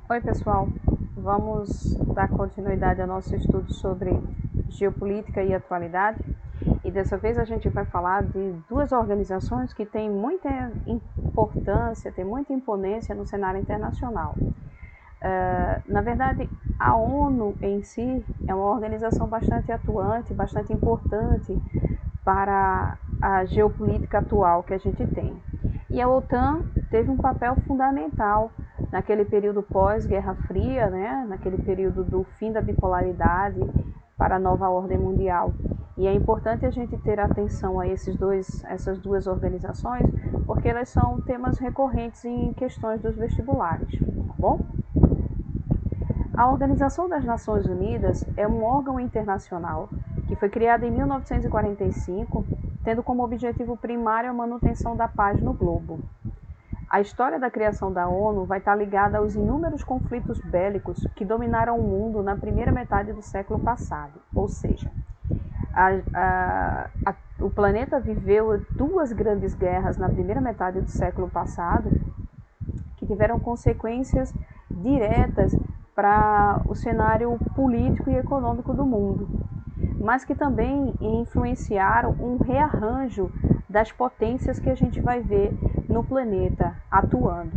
Oi, pessoal. Vamos dar continuidade ao nosso estudo sobre geopolítica e atualidade. E dessa vez a gente vai falar de duas organizações que têm muita importância, têm muita imponência no cenário internacional. Na verdade, a ONU em si é uma organização bastante atuante, bastante importante para a geopolítica atual que a gente tem. E a OTAN teve um papel fundamental naquele período pós-Guerra Fria, né? Naquele período do fim da bipolaridade para a nova ordem mundial. E é importante a gente ter atenção a essas duas organizações, porque elas são temas recorrentes em questões dos vestibulares, tá bom? A Organização das Nações Unidas é um órgão internacional que foi criado em 1945, tendo como objetivo primário a manutenção da paz no globo. A história da criação da ONU vai estar ligada aos inúmeros conflitos bélicos que dominaram o mundo na primeira metade do século passado, ou seja, o planeta viveu duas grandes guerras na primeira metade do século passado que tiveram consequências diretas para o cenário político e econômico do mundo, mas que também influenciaram um rearranjo das potências que a gente vai ver no planeta atuando.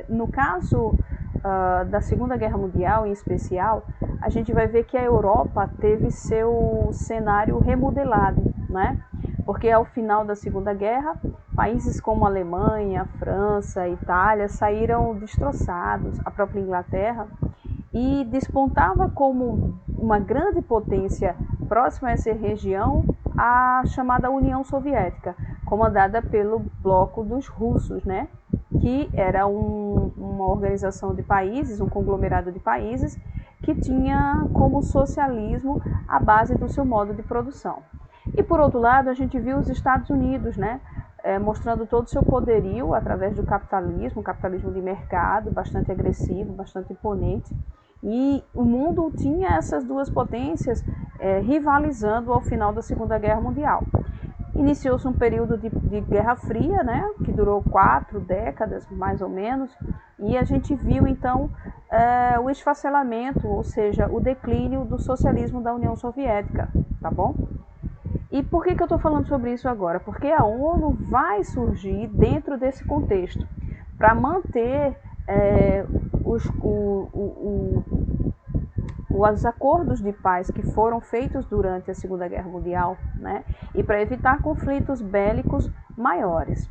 No caso da Segunda Guerra Mundial, em especial, a gente vai ver que a Europa teve seu cenário remodelado, né? Porque ao final da Segunda Guerra, países como a Alemanha, França, Itália saíram destroçados, a própria Inglaterra, e despontava como uma grande potência próxima a essa região a chamada União Soviética, comandada pelo bloco dos russos, né? Que era uma organização de países, um conglomerado de países, que tinha como socialismo a base do seu modo de produção. E por outro lado, a gente viu os Estados Unidos, né? Mostrando todo o seu poderio através do capitalismo, capitalismo de mercado, bastante agressivo, bastante imponente. E o mundo tinha essas duas potências rivalizando ao final da Segunda Guerra Mundial. Iniciou-se um período de Guerra Fria, né, que durou 4 décadas, mais ou menos, e a gente viu, então, o esfacelamento, ou seja, o declínio do socialismo da União Soviética, tá bom? E por que eu estou falando sobre isso agora? Porque a ONU vai surgir dentro desse contexto, para manter os acordos de paz que foram feitos durante a Segunda Guerra Mundial, né, e para evitar conflitos bélicos maiores.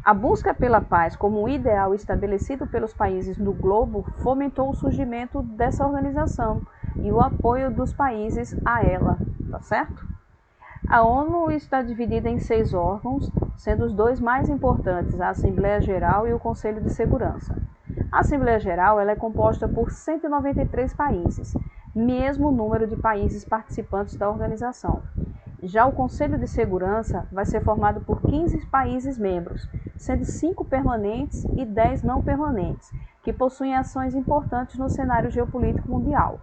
A busca pela paz como um ideal estabelecido pelos países no globo fomentou o surgimento dessa organização e o apoio dos países a ela, tá certo? A ONU está dividida em 6 órgãos, sendo os 2 mais importantes, a Assembleia Geral e o Conselho de Segurança. A Assembleia Geral ela é composta por 193 países, mesmo número de países participantes da organização. Já o Conselho de Segurança vai ser formado por 15 países membros, sendo 5 permanentes e 10 não permanentes, que possuem ações importantes no cenário geopolítico mundial.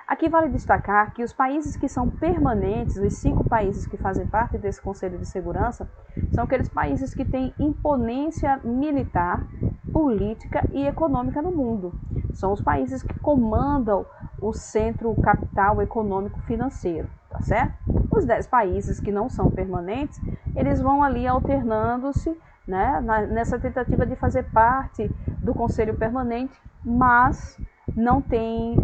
Aqui vale destacar que os países que são permanentes, os 5 países que fazem parte desse Conselho de Segurança, são aqueles países que têm imponência militar, política e econômica no mundo. São os países que comandam o centro capital econômico financeiro, tá certo? Os 10 países que não são permanentes, eles vão ali alternando-se, né, nessa tentativa de fazer parte do Conselho Permanente, mas não tem,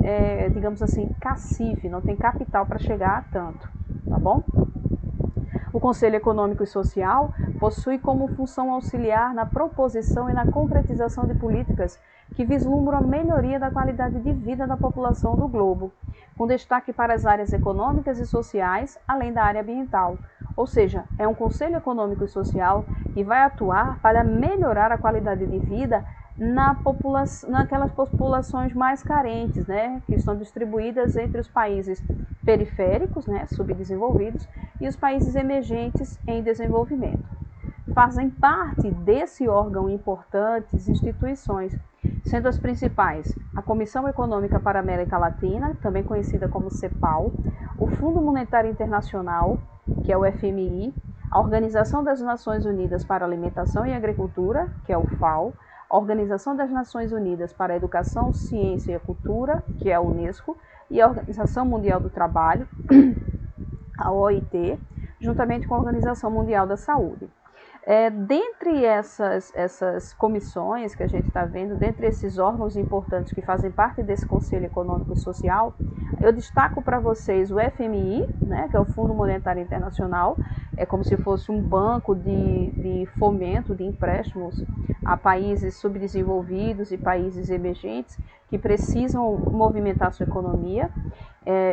digamos assim, cacife, não tem capital para chegar a tanto, tá bom? O Conselho Econômico e Social possui como função auxiliar na proposição e na concretização de políticas que vislumbram a melhoria da qualidade de vida da população do globo, com destaque para as áreas econômicas e sociais, além da área ambiental. Ou seja, é um Conselho Econômico e Social que vai atuar para melhorar a qualidade de vida naquelas populações mais carentes, né, que estão distribuídas entre os países periféricos, né, subdesenvolvidos, e os países emergentes em desenvolvimento. Fazem parte desse órgão importantes instituições, sendo as principais a Comissão Econômica para a América Latina, também conhecida como CEPAL, o Fundo Monetário Internacional, que é o FMI, a Organização das Nações Unidas para a Alimentação e Agricultura, que é o FAO, a Organização das Nações Unidas para a Educação, Ciência e a Cultura, que é a Unesco, e a Organização Mundial do Trabalho, a OIT, juntamente com a Organização Mundial da Saúde. Dentre essas comissões que a gente está vendo, dentre esses órgãos importantes que fazem parte desse Conselho Econômico e Social, eu destaco para vocês o FMI, né, que é o Fundo Monetário Internacional, é como se fosse um banco de fomento, de empréstimos a países subdesenvolvidos e países emergentes que precisam movimentar sua economia.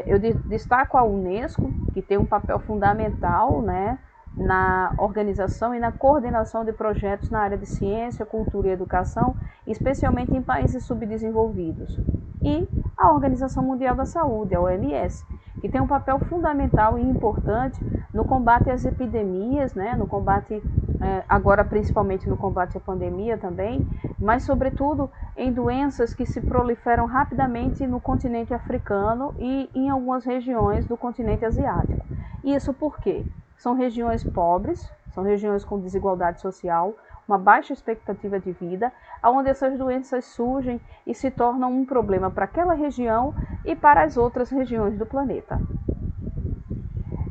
Eu destaco a Unesco, que tem um papel fundamental, né, na organização e na coordenação de projetos na área de ciência, cultura e educação, especialmente em países subdesenvolvidos. E a Organização Mundial da Saúde, a OMS, que tem um papel fundamental e importante no combate às epidemias, né, no combate, agora principalmente no combate à pandemia também, mas sobretudo em doenças que se proliferam rapidamente no continente africano e em algumas regiões do continente asiático. Isso por quê? São regiões pobres, são regiões com desigualdade social, uma baixa expectativa de vida, onde essas doenças surgem e se tornam um problema para aquela região e para as outras regiões do planeta.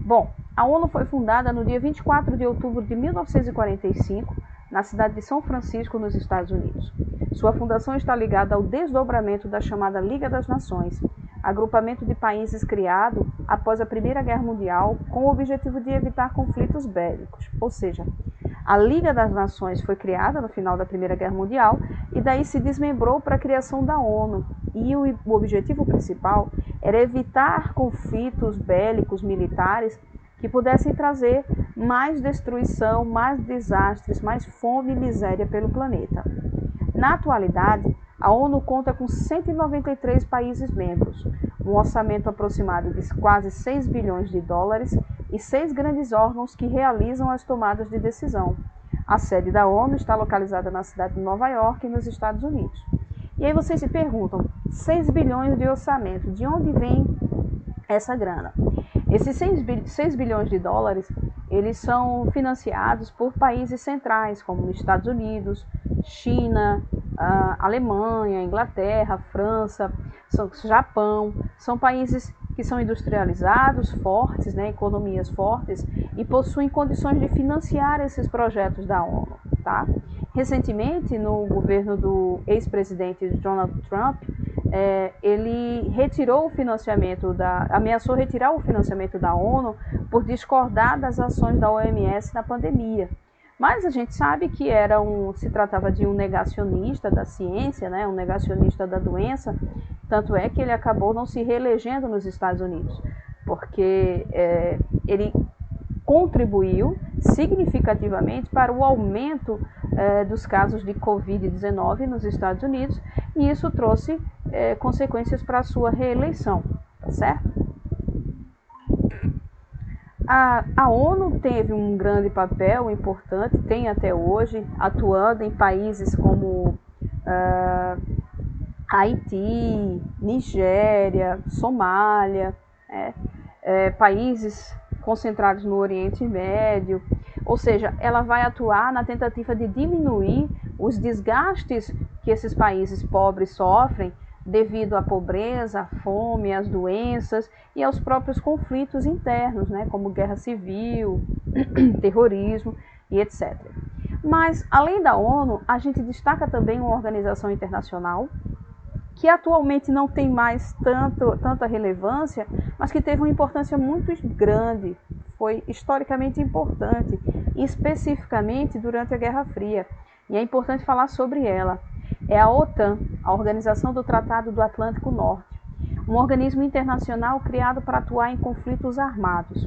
Bom, a ONU foi fundada no dia 24 de outubro de 1945, na cidade de São Francisco, nos Estados Unidos. Sua fundação está ligada ao desdobramento da chamada Liga das Nações, agrupamento de países criado após a Primeira Guerra Mundial com o objetivo de evitar conflitos bélicos. Ou seja, a Liga das Nações foi criada no final da Primeira Guerra Mundial e daí se desmembrou para a criação da ONU. E o objetivo principal era evitar conflitos bélicos militares que pudessem trazer mais destruição, mais desastres, mais fome e miséria pelo planeta. Na atualidade, a ONU conta com 193 países membros, um orçamento aproximado de quase 6 bilhões de dólares e 6 grandes órgãos que realizam as tomadas de decisão. A sede da ONU está localizada na cidade de Nova York, nos Estados Unidos. E aí vocês se perguntam, 6 bilhões de orçamento, de onde vem essa grana? Esses 6 bilhões de dólares, eles são financiados por países centrais, como os Estados Unidos, China, Alemanha, Inglaterra, França, Japão. São países que são industrializados, fortes, né, economias fortes, e possuem condições de financiar esses projetos da ONU. Tá? Recentemente, no governo do ex-presidente Donald Trump, ele retirou o financiamento ameaçou retirar o financiamento da ONU por discordar das ações da OMS na pandemia. Mas a gente sabe que se tratava de um negacionista da ciência, né, um negacionista da doença, tanto é que ele acabou não se reelegendo nos Estados Unidos, porque ele contribuiu significativamente para o aumento dos casos de Covid-19 nos Estados Unidos, e isso trouxe consequências para a sua reeleição, tá certo? A ONU teve um grande papel importante, tem até hoje, atuando em países como Haiti, Nigéria, Somália, países concentrados no Oriente Médio. Ou seja, ela vai atuar na tentativa de diminuir os desgastes que esses países pobres sofrem devido à pobreza, à fome, às doenças e aos próprios conflitos internos, né, como guerra civil, terrorismo e etc. Mas, além da ONU, a gente destaca também uma organização internacional que atualmente não tem mais tanta relevância, mas que teve uma importância muito grande, foi historicamente importante, especificamente durante a Guerra Fria. E é importante falar sobre ela. É a OTAN, a Organização do Tratado do Atlântico Norte, um organismo internacional criado para atuar em conflitos armados.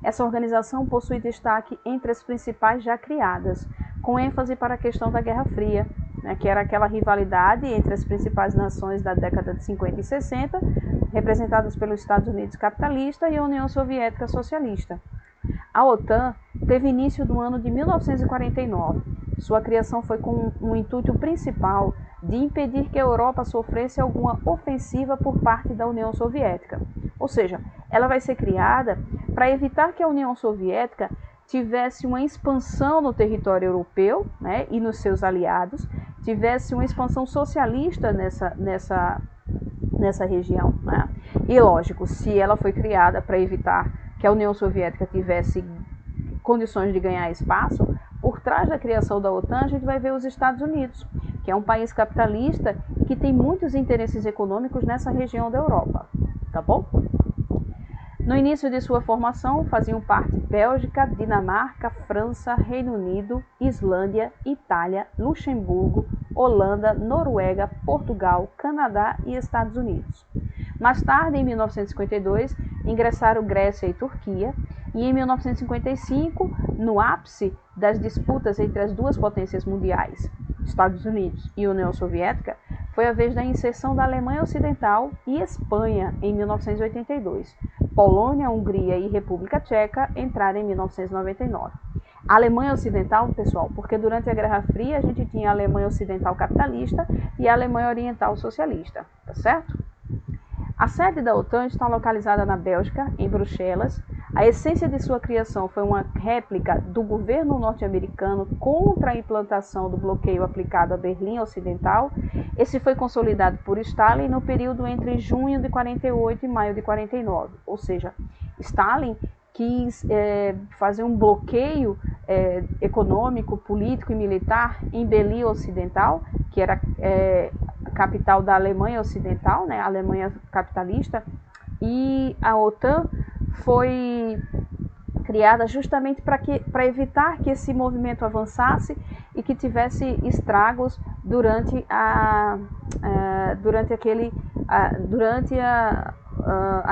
Essa organização possui destaque entre as principais já criadas, com ênfase para a questão da Guerra Fria, né, que era aquela rivalidade entre as principais nações da década de 50 e 60, representadas pelos Estados Unidos capitalista e a União Soviética socialista. A OTAN teve início no ano de 1949. Sua criação foi com um intuito principal de impedir que a Europa sofresse alguma ofensiva por parte da União Soviética. Ou seja, ela vai ser criada para evitar que a União Soviética tivesse uma expansão no território europeu, né, e nos seus aliados, tivesse uma expansão socialista nessa região, né? E lógico, se ela foi criada para evitar que a União Soviética tivesse condições de ganhar espaço, por trás da criação da OTAN a gente vai ver os Estados Unidos, que é um país capitalista e que tem muitos interesses econômicos nessa região da Europa, tá bom? No início de sua formação faziam parte Bélgica, Dinamarca, França, Reino Unido, Islândia, Itália, Luxemburgo, Holanda, Noruega, Portugal, Canadá e Estados Unidos. Mais tarde, em 1952, ingressaram Grécia e Turquia, e em 1955, no ápice das disputas entre as duas potências mundiais, Estados Unidos e União Soviética, foi a vez da inserção da Alemanha Ocidental e Espanha em 1982. Polônia, Hungria e República Tcheca entraram em 1999. A Alemanha Ocidental, pessoal, porque durante a Guerra Fria a gente tinha a Alemanha Ocidental capitalista e a Alemanha Oriental socialista, tá certo? A sede da OTAN está localizada na Bélgica, em Bruxelas. A essência de sua criação foi uma réplica do governo norte-americano contra a implantação do bloqueio aplicado a Berlim Ocidental. Esse foi consolidado por Stalin no período entre junho de 48 e maio de 49. Ou seja, Stalin quis fazer um bloqueio econômico, político e militar em Berlim Ocidental, que era a capital da Alemanha Ocidental, né, a Alemanha capitalista, e a OTAN foi criada justamente para evitar que esse movimento avançasse e que tivesse estragos durante a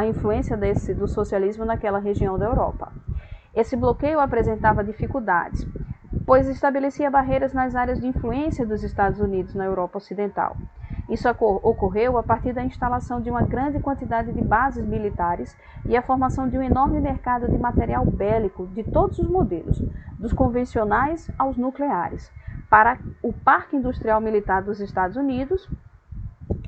influência do socialismo naquela região da Europa. Esse bloqueio apresentava dificuldades, pois estabelecia barreiras nas áreas de influência dos Estados Unidos na Europa Ocidental. Isso ocorreu a partir da instalação de uma grande quantidade de bases militares e a formação de um enorme mercado de material bélico de todos os modelos, dos convencionais aos nucleares, para o Parque Industrial Militar dos Estados Unidos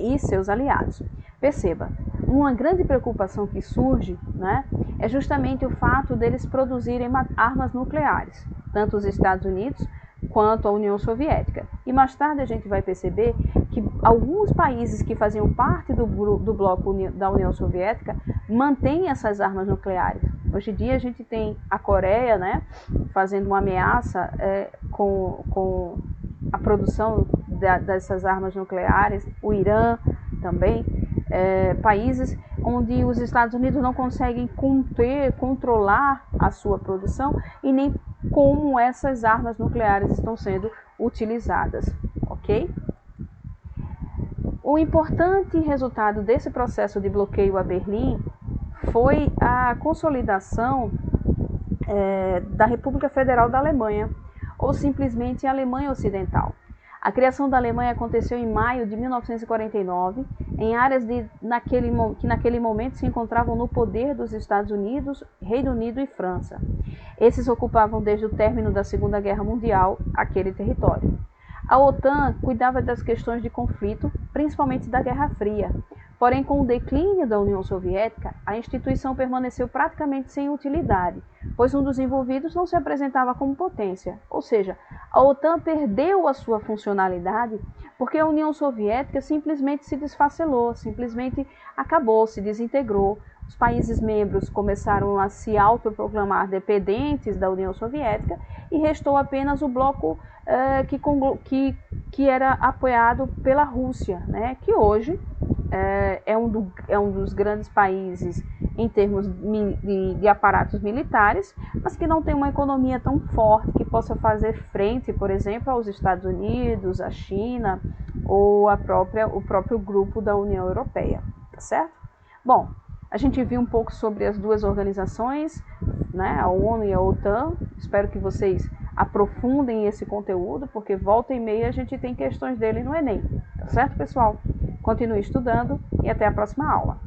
e seus aliados. Perceba, uma grande preocupação que surge, né, é justamente o fato deles produzirem armas nucleares, tanto os Estados Unidos quanto a União Soviética. E mais tarde a gente vai perceber que alguns países que faziam parte do bloco da União Soviética mantêm essas armas nucleares. Hoje em dia a gente tem a Coreia, né, fazendo uma ameaça com a produção dessas armas nucleares, o Irã também, países onde os Estados Unidos não conseguem controlar a sua produção e nem como essas armas nucleares estão sendo utilizadas, ok? O importante resultado desse processo de bloqueio a Berlim foi a consolidação da República Federal da Alemanha, ou simplesmente a Alemanha Ocidental. A criação da Alemanha aconteceu em maio de 1949, em áreas que naquele momento se encontravam no poder dos Estados Unidos, Reino Unido e França. Esses ocupavam desde o término da Segunda Guerra Mundial aquele território. A OTAN cuidava das questões de conflito, principalmente da Guerra Fria. Porém, com o declínio da União Soviética, a instituição permaneceu praticamente sem utilidade, pois um dos envolvidos não se apresentava como potência. Ou seja, a OTAN perdeu a sua funcionalidade porque a União Soviética simplesmente se desfacelou, simplesmente acabou, se desintegrou. Os países membros começaram a se autoproclamar dependentes da União Soviética e restou apenas o bloco que era apoiado pela Rússia, né, que hoje é um dos grandes países em termos de aparatos militares, mas que não tem uma economia tão forte que possa fazer frente, por exemplo, aos Estados Unidos, à China ou o próprio grupo da União Europeia, tá certo? Bom, a gente viu um pouco sobre as duas organizações, né, a ONU e a OTAN. Espero que vocês aprofundem esse conteúdo, porque volta e meia a gente tem questões dele no Enem, tá certo, pessoal? Continue estudando e até a próxima aula.